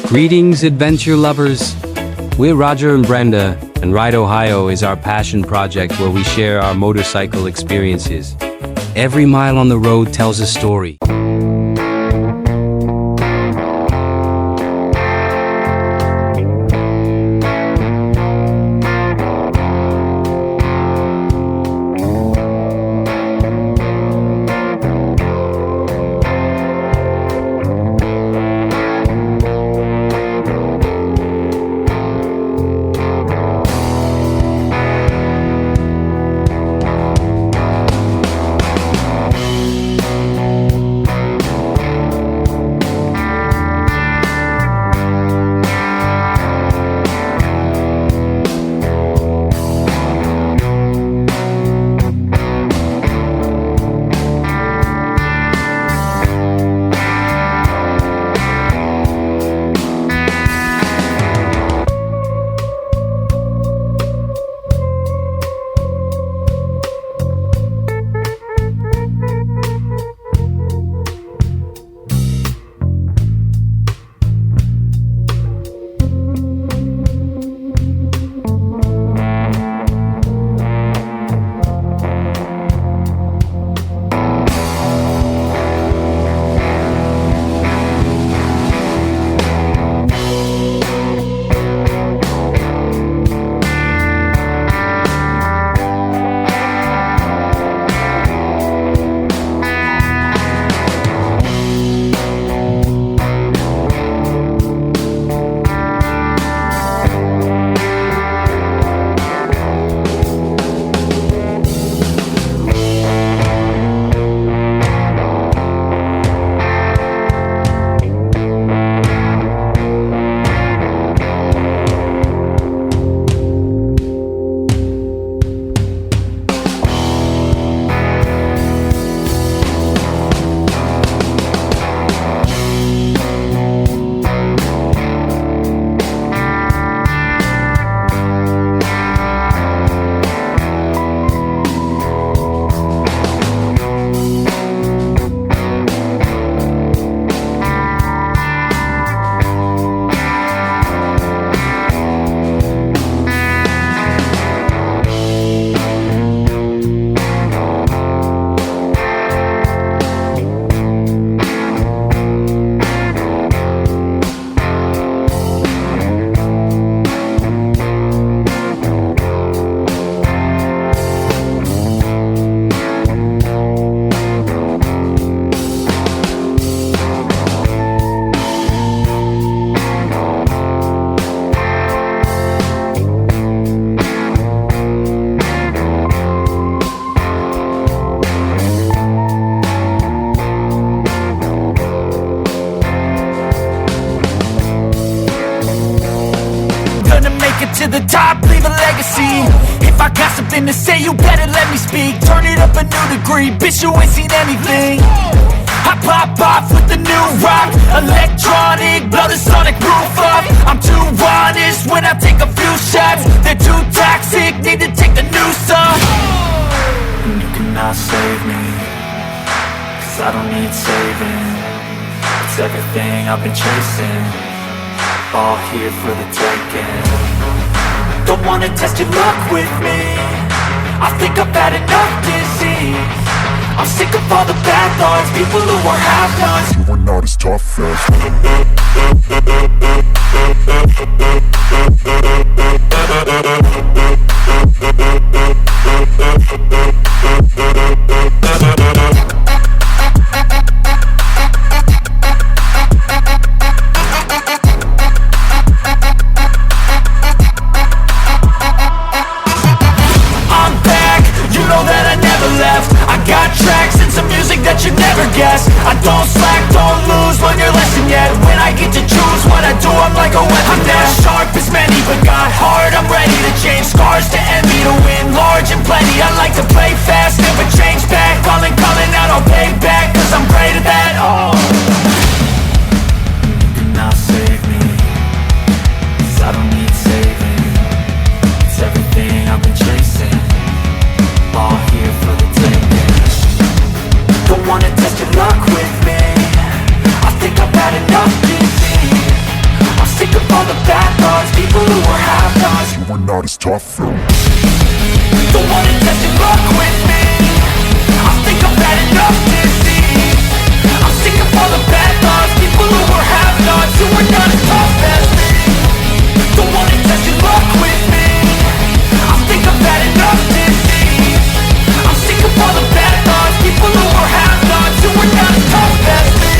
Greetings, adventure lovers. We're Roger and Brenda, and Ride Ohio is our passion project where we share our motorcycle experiences. Every mile on the road tells a story. To the top, leave a legacy. If I got something to say, you better let me speak. Turn it up a new degree, bitch, you ain't seen anything. I pop off with the new rock, electronic, blow the sonic roof up. I'm too honest when I take a few shots. They're too toxic, need to take the noose off. And you cannot save me, cause I don't need saving. It's everything I've been chasing, all here for the taking. Don't wanna test your luck with me, I think I've had enough disease. I'm sick of all the bad thoughts, people who are half-nots. You are not as tough as I don't slack, don't lose, learn your lesson yet. When I get to choose what I do are not as tough though. Don't wanna test your luck with me. I think I've had enough disease. I'm sick of all the bad thoughts, people who are have-nots, who are not as tough as me. Don't wanna test your luck with me. I think I've had enough disease. I'm sick of all the bad thoughts, people who are have-nots, who are not as tough as me.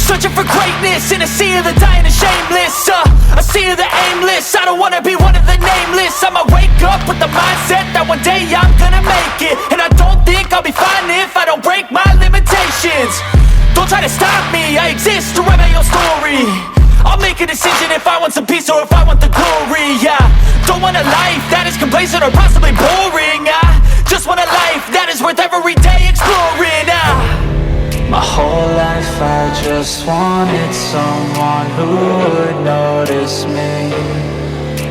Searching for greatness in a sea of the dying and shameless, a sea of the aimless. I don't wanna be one of the nameless. I'ma wake up with the mindset that one day I'm gonna make it. And I don't think I'll be fine if I don't break my limitations. Don't try to stop me, I exist to write my own story. I'll make a decision if I want some peace or if I want the glory, yeah. Don't want a life that is complacent or possibly boring, I just want a life that is worth every day exploring, My whole life I just just wanted someone who would notice me.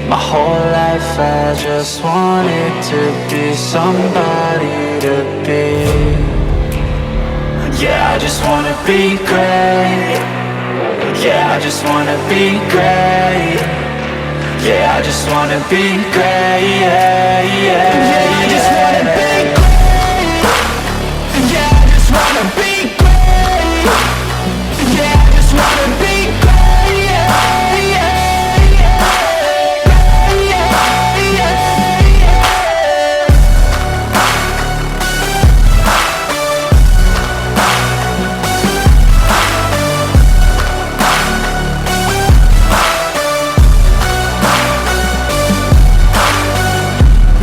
My whole life I just wanted to be somebody to be. Yeah, I just wanna be great. Yeah, I just wanna be great. Yeah, I just wanna be great. Yeah, yeah, yeah, I just wanna be great. Yeah, I just wanna be great. Yeah, I just wanna be great. Yeah, yeah, yeah, yeah, yeah, yeah.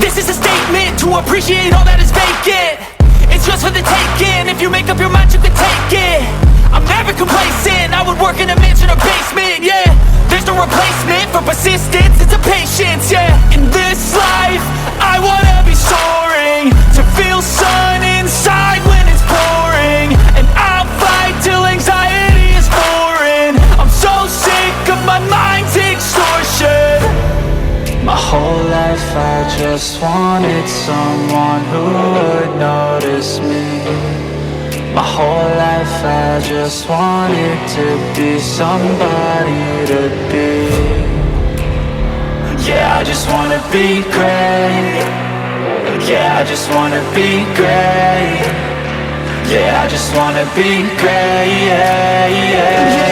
This is a statement to appreciate all that is vacant. It's just for the taking. If you make up your mind, you can take it. I'm never complacent. I would work in a mansion or basement, yeah. There's no replacement for persistence, it's a patience, yeah. In this life, I wanna be soaring, to feel sun inside when it's pouring. And I'll fight till anxiety is foreign. I'm so sick of my mind's extortion. My whole life I just wanted someone who would notice me. My whole life I just wanted to be somebody to be. Yeah, I just wanna be great. Yeah, I just wanna be great. Yeah, I just wanna be great. Yeah, yeah.